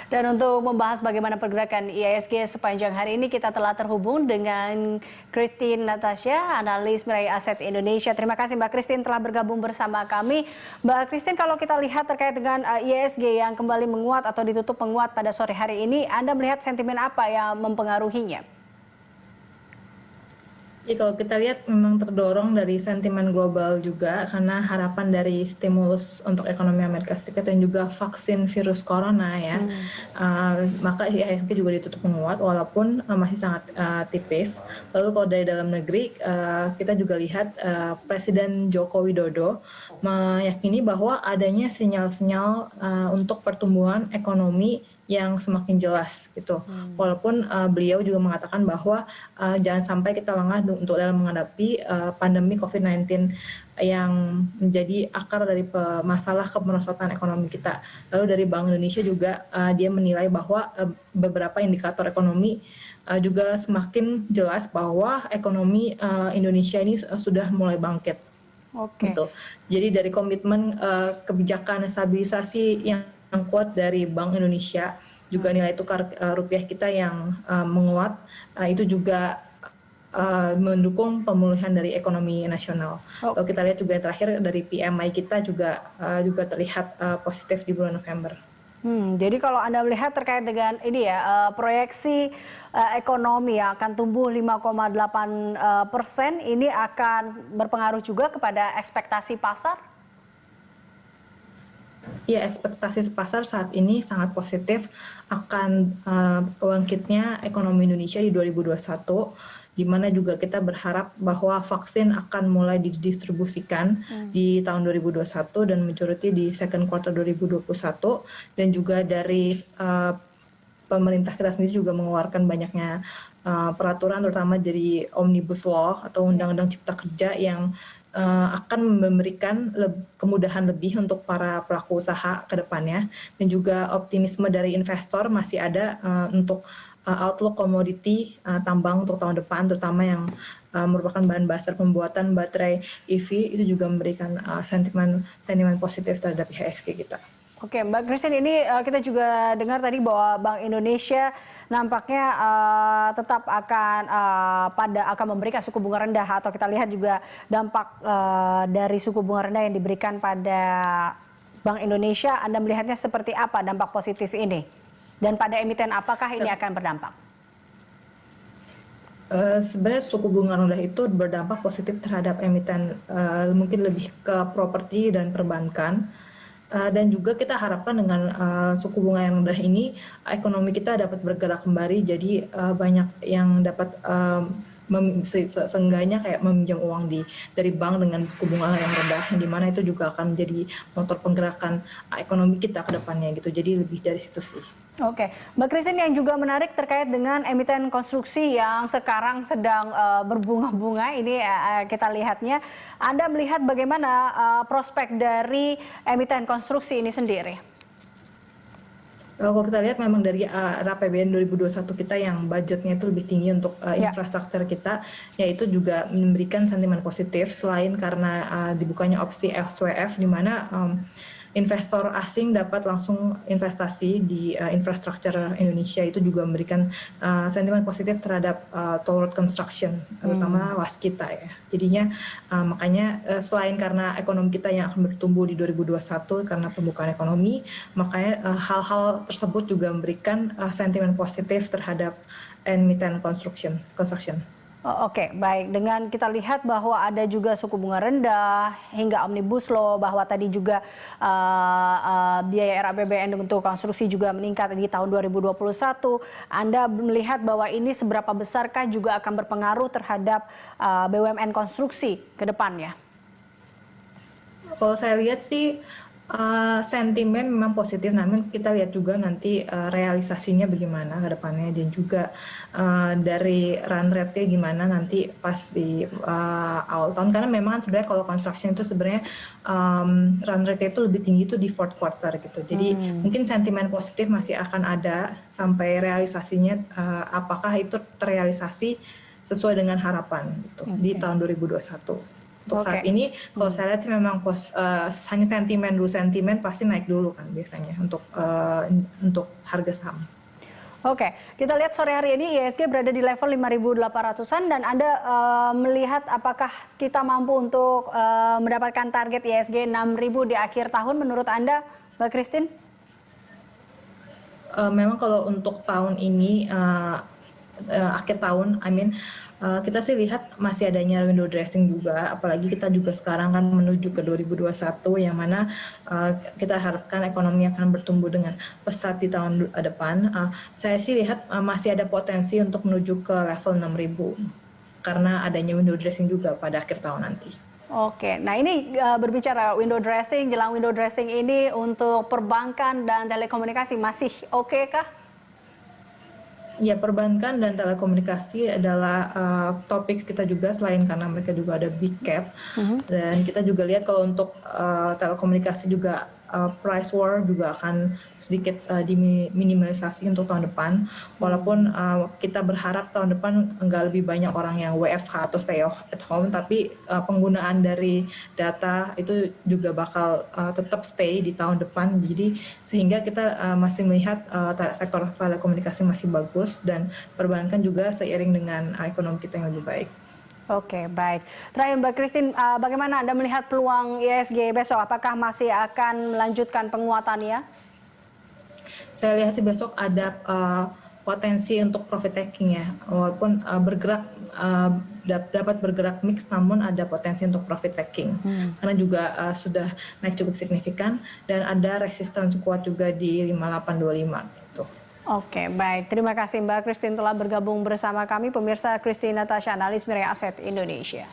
Dan untuk membahas bagaimana pergerakan IISG sepanjang hari ini, kita telah terhubung dengan Christine Natasha, analis Mirae Aset Indonesia. Terima kasih Mbak Christine telah bergabung bersama kami. Mbak Christine, kalau kita lihat terkait dengan IISG yang kembali menguat atau ditutup menguat pada sore hari ini, Anda melihat sentimen apa yang mempengaruhinya? Ya, kalau kita lihat memang terdorong dari sentimen global juga karena harapan dari stimulus untuk ekonomi Amerika Serikat dan juga vaksin virus corona ya. Maka IHSG juga ditutup menguat walaupun masih sangat tipis. Lalu kalau dari dalam negeri kita juga lihat Presiden Joko Widodo meyakini bahwa adanya sinyal-sinyal untuk pertumbuhan ekonomi yang semakin jelas gitu. Walaupun beliau juga mengatakan bahwa jangan sampai kita lengah untuk dalam menghadapi pandemi COVID-19 yang menjadi akar dari masalah kemerosotan ekonomi kita. Lalu dari Bank Indonesia juga dia menilai bahwa beberapa indikator ekonomi juga semakin jelas bahwa ekonomi Indonesia ini sudah mulai bangkit. Gitu. Jadi dari komitmen kebijakan stabilisasi yang kuat dari Bank Indonesia, juga nilai tukar rupiah kita yang menguat, itu juga mendukung pemulihan dari ekonomi nasional. Kalau kita lihat juga yang terakhir dari PMI kita juga terlihat positif di bulan November. Jadi kalau Anda melihat terkait dengan ini ya, proyeksi ekonomi yang akan tumbuh 5,8%, ini akan berpengaruh juga kepada ekspektasi pasar? Ya, ekspektasi pasar saat ini sangat positif akan bangkitnya ekonomi Indonesia di 2021, di mana juga kita berharap bahwa vaksin akan mulai didistribusikan di tahun 2021 dan majority di second quarter 2021, dan juga dari pemerintah kita sendiri juga mengeluarkan banyaknya peraturan, terutama dari Omnibus Law atau Undang-Undang Cipta Kerja yang akan memberikan kemudahan lebih untuk para pelaku usaha ke depannya, dan juga optimisme dari investor masih ada untuk outlook komoditi tambang untuk tahun depan, terutama yang merupakan bahan dasar pembuatan baterai EV, itu juga memberikan sentimen positif terhadap IHSG kita. Oke, Mbak Christine, ini kita juga dengar tadi bahwa Bank Indonesia nampaknya tetap akan memberikan suku bunga rendah, atau kita lihat juga dampak dari suku bunga rendah yang diberikan pada Bank Indonesia. Anda melihatnya seperti apa dampak positif ini? Dan pada emiten apakah ini akan berdampak? Sebenarnya suku bunga rendah itu berdampak positif terhadap emiten, mungkin lebih ke properti dan perbankan. Dan juga kita harapkan dengan suku bunga yang rendah ini ekonomi kita dapat bergerak kembali, jadi banyak yang dapat seenggaknya kayak meminjam uang dari bank dengan suku bunga yang rendah, yang dimana itu juga akan menjadi motor penggerakkan ekonomi kita ke depannya gitu. Jadi lebih dari situ sih. Oke, Mbak Christine, yang juga menarik terkait dengan emiten konstruksi yang sekarang sedang berbunga-bunga ini, kita lihatnya, Anda melihat bagaimana prospek dari emiten konstruksi ini sendiri? Kalau kita lihat memang dari RAPBN 2021 kita yang budgetnya itu lebih tinggi untuk infrastruktur kita, yaitu juga memberikan sentimen positif selain karena dibukanya opsi SWF, di mana investor asing dapat langsung investasi di infrastruktur Indonesia, itu juga memberikan sentimen positif terhadap toll road construction, terutama waskita ya. Jadinya makanya selain karena ekonomi kita yang akan bertumbuh di 2021 karena pembukaan ekonomi, makanya hal-hal tersebut juga memberikan sentimen positif terhadap emiten construction. Oke, baik. Dengan kita lihat bahwa ada juga suku bunga rendah hingga Omnibus Law, bahwa tadi juga biaya RAPBN untuk konstruksi juga meningkat di tahun 2021. Anda melihat bahwa ini seberapa besarkah juga akan berpengaruh terhadap BUMN konstruksi ke depannya? Kalau saya lihat sih sentimen memang positif, namun kita lihat juga nanti realisasinya bagaimana ke depannya, dan juga dari run rate-nya gimana nanti pas di awal tahun, karena memang sebenarnya kalau construction itu sebenarnya run rate-nya itu lebih tinggi itu di fourth quarter gitu. Jadi mungkin sentimen positif masih akan ada sampai realisasinya apakah itu terrealisasi sesuai dengan harapan gitu di tahun 2021. Untuk saat ini, kalau saya lihat sih memang hanya sentimen pasti naik dulu kan biasanya untuk harga saham. Oke, kita lihat sore hari ini IHSG berada di level 5.800-an dan Anda melihat apakah kita mampu untuk mendapatkan target IHSG 6.000 di akhir tahun menurut Anda, Mbak Christine? Memang kalau untuk tahun ini, akhir tahun, kita sih lihat masih adanya window dressing juga, apalagi kita juga sekarang kan menuju ke 2021 yang mana kita harapkan ekonomi akan bertumbuh dengan pesat di tahun depan. Saya sih lihat masih ada potensi untuk menuju ke level 6.000 karena adanya window dressing juga pada akhir tahun nanti. Oke, nah ini berbicara window dressing, jelang window dressing ini untuk perbankan dan telekomunikasi masih oke kah? Ya, perbankan dan telekomunikasi adalah topik kita juga, selain karena mereka juga ada big cap. Dan kita juga lihat kalau untuk telekomunikasi juga price war juga akan sedikit diminimalisasi untuk tahun depan. Walaupun kita berharap tahun depan nggak lebih banyak orang yang WFH atau stay at home, tapi penggunaan dari data itu juga bakal tetap stay di tahun depan. Jadi sehingga kita masih melihat sektor telekomunikasi masih bagus dan perbankan juga seiring dengan ekonomi kita yang lebih baik. Oke, baik. Terakhir Mbak Christine, bagaimana Anda melihat peluang IHSG besok? Apakah masih akan melanjutkan penguatannya? Saya lihat sih besok ada potensi untuk profit taking ya, walaupun dapat bergerak mix, namun ada potensi untuk profit taking karena juga sudah naik cukup signifikan dan ada resistance kuat juga di 5825 gitu. Oke, baik. Terima kasih Mbak Christine telah bergabung bersama kami. Pemirsa, Christine Natasha, analis Mirae Asset Indonesia.